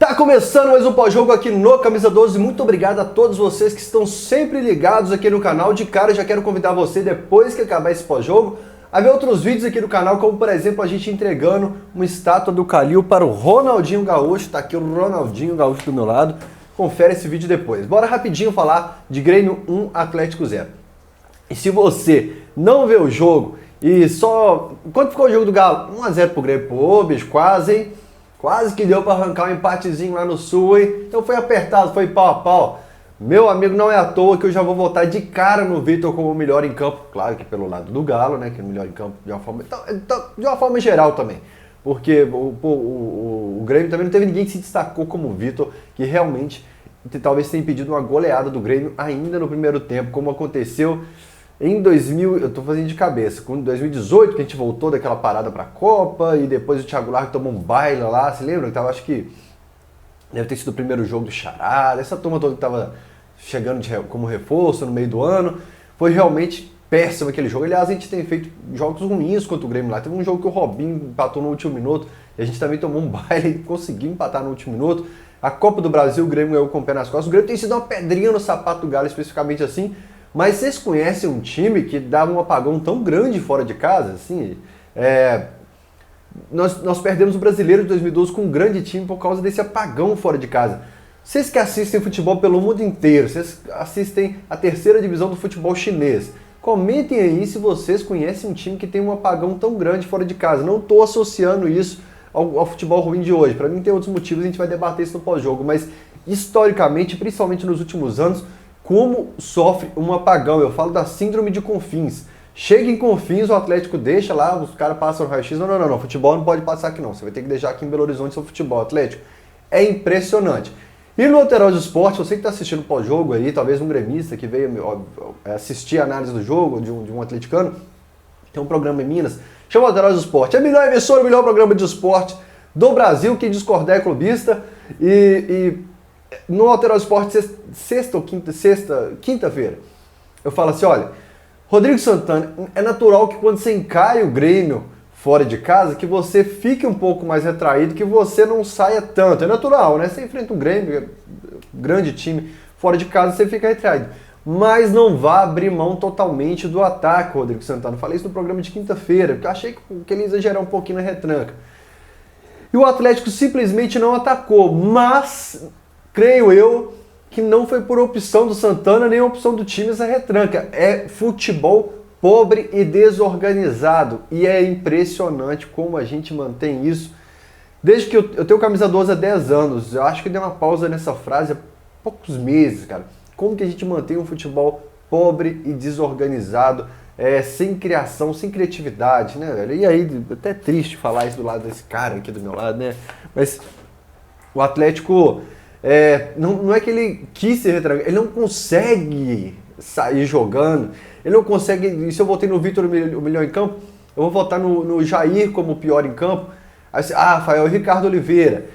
Tá começando mais um pós-jogo aqui no Camisa 12. Muito obrigado a todos vocês que estão sempre ligados aqui no canal. De cara, já quero convidar você, depois que acabar esse pós-jogo, a ver outros vídeos aqui no canal, como por exemplo a gente entregando uma estátua do Calil para o Ronaldinho Gaúcho. Tá aqui o Ronaldinho Gaúcho do meu lado. Confere esse vídeo depois. Bora rapidinho falar de Grêmio 1, Atlético 0. E se você não vê o jogo e só... Quanto ficou o jogo do Galo? 1 a 0 pro Grêmio. Pô, bicho, quase, hein? Quase que deu para arrancar um empatezinho lá no Sul, hein? Então foi apertado, foi pau a pau. Meu amigo, não é à toa que eu já vou voltar de cara no Vitor como o melhor em campo. Claro que pelo lado do Galo, né? Que é o melhor em campo de uma forma... Então, de uma forma geral também. Porque o Grêmio também não teve ninguém que se destacou como o Vitor, que realmente talvez tenha impedido uma goleada do Grêmio ainda no primeiro tempo, como aconteceu em 2000, eu tô fazendo de cabeça, com 2018, que a gente voltou daquela parada pra Copa, e depois o Thiago Largue tomou um baile lá, se lembra? Que tava, acho que deve ter sido o primeiro jogo do Chará, essa turma toda que tava chegando como reforço no meio do ano. Foi realmente péssimo aquele jogo. Aliás, a gente tem feito jogos ruins contra o Grêmio lá. Teve um jogo que o Robinho empatou no último minuto, e a gente também tomou um baile e conseguiu empatar no último minuto. A Copa do Brasil, o Grêmio ganhou com o pé nas costas. O Grêmio tem sido uma pedrinha no sapato do Galo, especificamente assim. Mas vocês conhecem um time que dava um apagão tão grande fora de casa? Assim, nós perdemos o Brasileiro de 2012 com um grande time por causa desse apagão fora de casa. Vocês que assistem futebol pelo mundo inteiro, vocês assistem a terceira divisão do futebol chinês, comentem aí se vocês conhecem um time que tem um apagão tão grande fora de casa. Não estou associando isso ao futebol ruim de hoje. Para mim tem outros motivos, a gente vai debater isso no pós-jogo. Mas historicamente, principalmente nos últimos anos, como sofre um apagão. Eu falo da síndrome de Confins. Chega em Confins, o Atlético deixa lá, os caras passam no raio-x. Não, futebol não pode passar aqui não. Você vai ter que deixar aqui em Belo Horizonte seu futebol, Atlético. É impressionante. E no Lateral de Esporte, você que está assistindo o pós-jogo aí, talvez um gremista que veio assistir a análise do jogo de um atleticano, tem um programa em Minas, chama Lateral de Esporte. É a melhor emissora, o melhor programa de esporte do Brasil. Quem discordar é clubista. No Lateral Esporte, quinta-feira, eu falo assim, olha, Rodrigo Santana, é natural que quando você encare o Grêmio fora de casa, que você fique um pouco mais retraído, que você não saia tanto. É natural, né? Você enfrenta um Grêmio, grande time, fora de casa, você fica retraído. Mas não vá abrir mão totalmente do ataque, Rodrigo Santana. Eu falei isso no programa de quinta-feira, porque eu achei que ele ia exagerar um pouquinho na retranca. E o Atlético simplesmente não atacou, mas... creio eu que não foi por opção do Santana nem opção do time essa retranca. É futebol pobre e desorganizado. E é impressionante como a gente mantém isso. Desde que eu tenho camisa 12 há 10 anos. Eu acho que dei uma pausa nessa frase há poucos meses, cara. Como que a gente mantém um futebol pobre e desorganizado, sem criação, sem criatividade, né, velho? E aí, até é triste falar isso do lado desse cara aqui do meu lado, né? Mas o Atlético... não é que ele quis se retrancar, ele não consegue sair jogando, ele não consegue. E se eu votei no Vitor o melhor em campo, eu vou votar no Jair como o pior em campo. Aí você, Rafael, Ricardo Oliveira.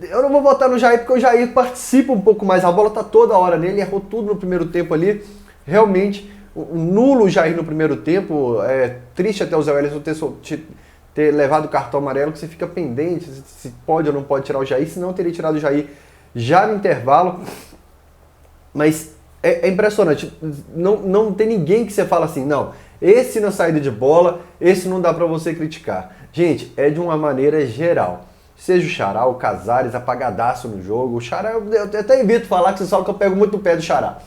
Eu não vou votar no Jair porque o Jair participa um pouco mais, a bola tá toda hora nele, errou tudo no primeiro tempo ali. Realmente, nulo o Jair no primeiro tempo, é triste até o Zé Wellison ter levado o cartão amarelo, que você fica pendente se pode ou não pode tirar o Jair, senão eu teria tirado o Jair já no intervalo. Mas é impressionante, não tem ninguém que você fala assim, não, esse na saída de bola, esse não dá pra você criticar. Gente, é de uma maneira geral. Seja o Xará, o Casares, apagadaço no jogo. O Xará, eu até evito falar que vocês falam que eu pego muito no pé do Xará.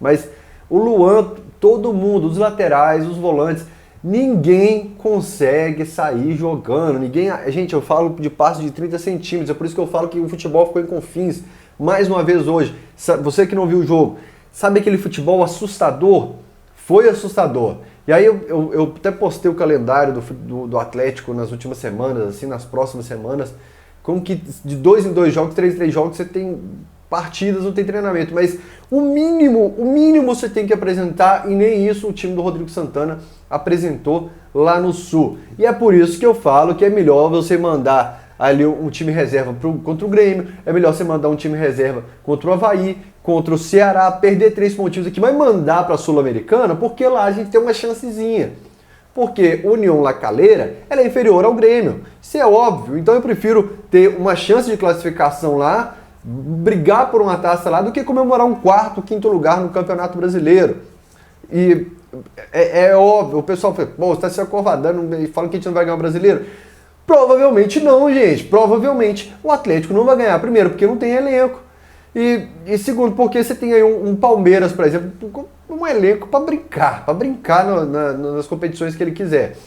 Mas o Luan, todo mundo, os laterais, os volantes, ninguém consegue sair jogando. Gente, eu falo de passe de 30 centímetros. É por isso que eu falo que o futebol ficou em Confins. Mais uma vez hoje. Você que não viu o jogo, sabe aquele futebol assustador? Foi assustador. E aí eu até postei o calendário do Atlético nas últimas semanas, assim, nas próximas semanas. Como que de 2 em 2 jogos, 3 em 3 jogos, você tem partidas, não tem treinamento. Mas o mínimo você tem que apresentar, e nem isso o time do Rodrigo Santana apresentou lá no Sul. E é por isso que eu falo que é melhor você mandar ali um time reserva contra o Grêmio, é melhor você mandar um time reserva contra o Avaí, contra o Ceará, perder 3 pontinhos aqui, mas mandar para a Sul-Americana, porque lá a gente tem uma chancezinha. Porque o União La Calera, ela é inferior ao Grêmio. Isso é óbvio. Então eu prefiro ter uma chance de classificação lá, brigar por uma taça lá, do que comemorar um quarto, quinto lugar no Campeonato Brasileiro. E é óbvio, o pessoal fala, pô, você está se acovardando e falando que a gente não vai ganhar o Brasileiro. Provavelmente não, gente. Provavelmente o Atlético não vai ganhar. Primeiro, porque não tem elenco. E segundo, porque você tem aí um Palmeiras, por exemplo, um elenco para brincar nas competições que ele quiser.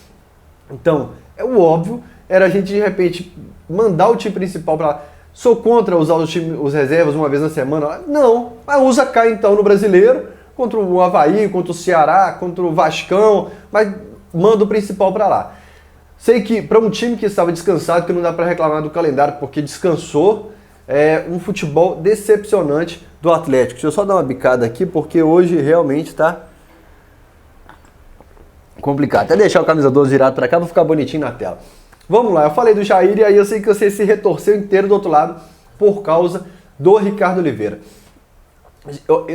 Então, o óbvio era a gente, de repente, mandar o time principal para lá. Sou contra usar os reservas uma vez na semana? Não, mas usa cá então no Brasileiro, contra o Avaí, contra o Ceará, contra o Vascão, mas manda o principal para lá. Sei que para um time que estava descansado, que não dá para reclamar do calendário porque descansou, é um futebol decepcionante do Atlético. Deixa eu só dar uma bicada aqui, porque hoje realmente está complicado. Até deixar o camisa 12 virado para cá, vou ficar bonitinho na tela. Vamos lá, eu falei do Jair e aí eu sei que você se retorceu inteiro do outro lado por causa do Ricardo Oliveira.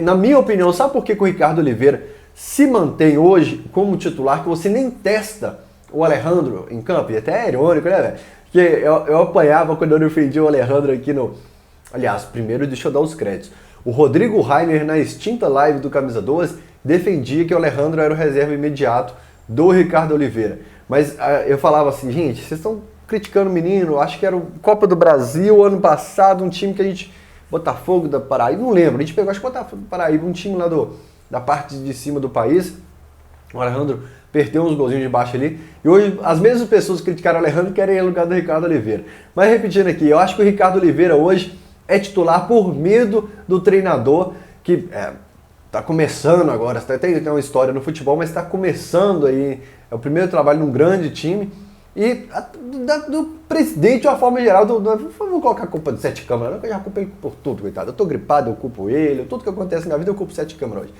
Na minha opinião, sabe por que o Ricardo Oliveira se mantém hoje como titular, que você nem testa o Alejandro em campo? E até é irônico, né, velho? Porque eu apanhava quando eu defendia o Alejandro aqui no... Aliás, primeiro deixa eu dar os créditos. O Rodrigo Rainer, na extinta live do Camisa 12, defendia que o Alejandro era o reserva imediato do Ricardo Oliveira. Mas eu falava assim, gente, vocês estão criticando o menino, acho que era o Copa do Brasil, ano passado, um time que a gente... Botafogo da Paraíba, não lembro, a gente pegou, acho que Botafogo da Paraíba, um time lá da parte de cima do país. O Alejandro perdeu uns golzinhos de baixo ali. E hoje as mesmas pessoas que criticaram o Alejandro querem ir no lugar do Ricardo Oliveira. Mas repetindo aqui, eu acho que o Ricardo Oliveira hoje é titular por medo do treinador, que está começando agora, tem uma história no futebol, mas está começando aí, é o primeiro trabalho num grande time. E do presidente, de uma forma geral, vamos colocar a culpa de Sete Câmara, não, eu já culpo ele por tudo, coitado. Eu tô gripado, eu culpo ele, tudo que acontece na vida eu culpo Sete Câmara hoje.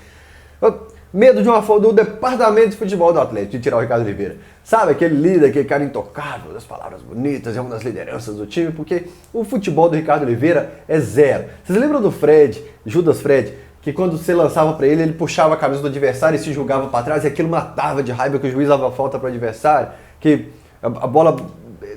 Medo de uma forma do departamento de futebol do Atlético, de tirar o Ricardo Oliveira. Sabe, aquele líder, aquele cara intocável, das palavras bonitas, é uma das lideranças do time, porque o futebol do Ricardo Oliveira é zero. Vocês lembram do Fred, Judas Fred, que quando você lançava pra ele puxava a camisa do adversário e se jogava pra trás, e aquilo matava de raiva que o juiz dava falta pro adversário, que a bola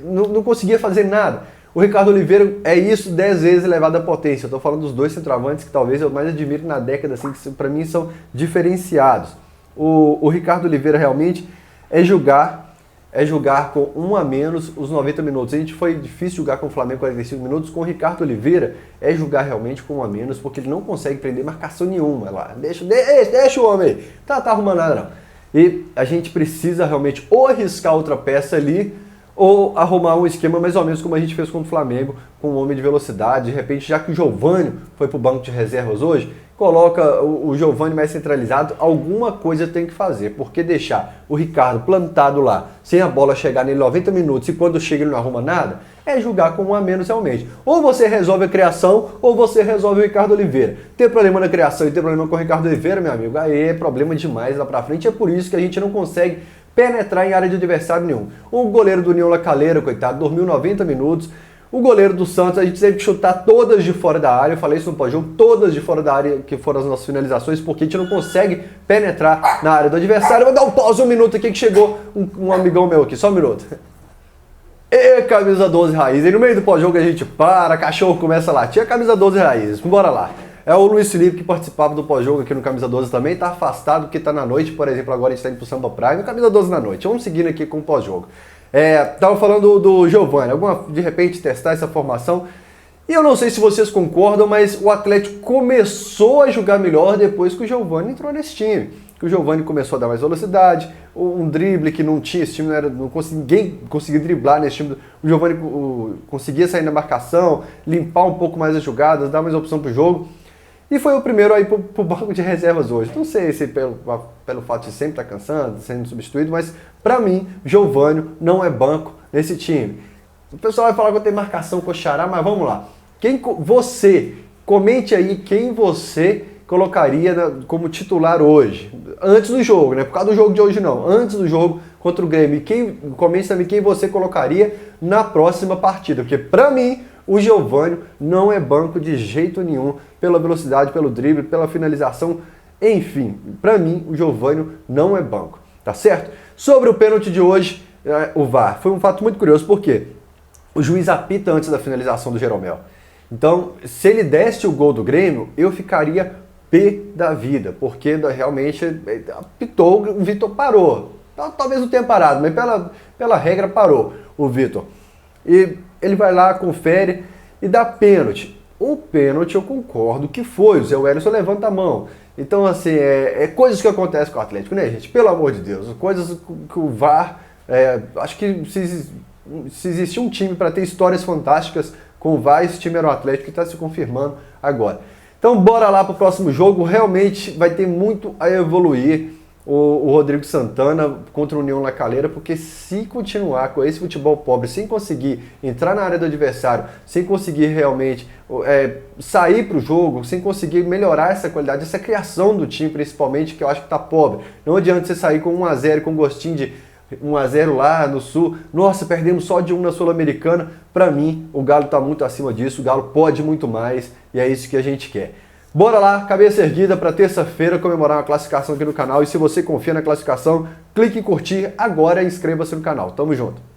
não conseguia fazer nada. O Ricardo Oliveira é isso 10 vezes elevado à potência. Eu estou falando dos dois centroavantes que talvez eu mais admiro na década, assim, que para mim são diferenciados. O Ricardo Oliveira realmente é jogar com um a menos os 90 minutos. A gente foi difícil jogar com o Flamengo 45 minutos. Com o Ricardo Oliveira é jogar realmente com um a menos, porque ele não consegue prender marcação nenhuma lá. Deixa o homem aí. Tá arrumando nada não. E a gente precisa realmente ou arriscar outra peça ali, ou arrumar um esquema mais ou menos como a gente fez contra o Flamengo, com um homem de velocidade. De repente, já que o Giovânio foi para o banco de reservas hoje, coloca o Giovânio mais centralizado, alguma coisa tem que fazer, porque deixar o Ricardo plantado lá, sem a bola chegar nele 90 minutos, e quando chega ele não arruma nada, é jogar com um a menos realmente. Ou você resolve a criação, ou você resolve o Ricardo Oliveira. Ter problema na criação e ter problema com o Ricardo Oliveira, meu amigo, aí é problema demais lá pra frente, é por isso que a gente não consegue penetrar em área de adversário nenhum. O goleiro do União La Calera, coitado, dormiu 90 minutos. O goleiro do Santos, a gente teve que chutar todas de fora da área. Eu falei isso no pós-jogo, todas de fora da área, que foram as nossas finalizações, porque a gente não consegue penetrar na área do adversário. Vou dar um pause um minuto aqui que chegou um amigão meu aqui, só um minuto. E camisa 12 raiz. E no meio do pós-jogo a gente para, cachorro começa a latir. A camisa 12 raiz, bora lá. É o Luiz Felipe que participava do pós-jogo aqui no Camisa 12 também, está afastado porque está na noite, por exemplo, agora a gente está indo pro Samba Praia, no Camisa 12 na noite. Vamos seguindo aqui com o pós-jogo. Tava falando do Giovânio, de repente testar essa formação. E eu não sei se vocês concordam, mas o Atlético começou a jogar melhor depois que o Giovânio entrou nesse time. Que o Giovânio começou a dar mais velocidade, um drible que não tinha, esse time ninguém conseguia driblar nesse time. O Giovânio conseguia sair na marcação, limpar um pouco mais as jogadas, dar mais opção pro jogo. E foi o primeiro aí pro banco de reservas hoje. Não sei se pelo fato de sempre estar cansando, sendo substituído, mas para mim, Giovânio não é banco nesse time. O pessoal vai falar que eu tenho marcação com o Xará, mas vamos lá. Comente aí quem você colocaria como titular hoje. Antes do jogo, né? Por causa do jogo de hoje não. Antes do jogo contra o Grêmio. Comente também quem você colocaria na próxima partida. Porque para mim, o Giovânio não é banco de jeito nenhum, pela velocidade, pelo drible, pela finalização, enfim, para mim o Giovânio não é banco, tá certo? Sobre o pênalti de hoje, o VAR, foi um fato muito curioso, porque o juiz apita antes da finalização do Jeromel. Então, se ele desse o gol do Grêmio, eu ficaria pé da vida, porque realmente apitou, o Vitor parou. Talvez não tenha parado, mas pela regra parou o Vitor. E ele vai lá, confere e dá pênalti. O pênalti eu concordo que foi, o Zé Wellison levanta a mão. Então, assim, coisas que acontecem com o Atlético, né, gente? Pelo amor de Deus, coisas que o VAR... acho que se existia um time para ter histórias fantásticas com o VAR, esse time era o Atlético, que está se confirmando agora. Então, bora lá para o próximo jogo. Realmente vai ter muito a evoluir o Rodrigo Santana contra o União La Calera, porque se continuar com esse futebol pobre, sem conseguir entrar na área do adversário, sem conseguir realmente sair para o jogo, sem conseguir melhorar essa qualidade, essa criação do time, principalmente, que eu acho que está pobre. Não adianta você sair com 1 a 0 com gostinho de 1 a 0 lá no Sul. Nossa, perdemos só de 1 na Sul-Americana. Para mim, o Galo está muito acima disso, o Galo pode muito mais e é isso que a gente quer. Bora lá, cabeça erguida para terça-feira comemorar uma classificação aqui no canal. E se você confia na classificação, clique em curtir agora e inscreva-se no canal. Tamo junto!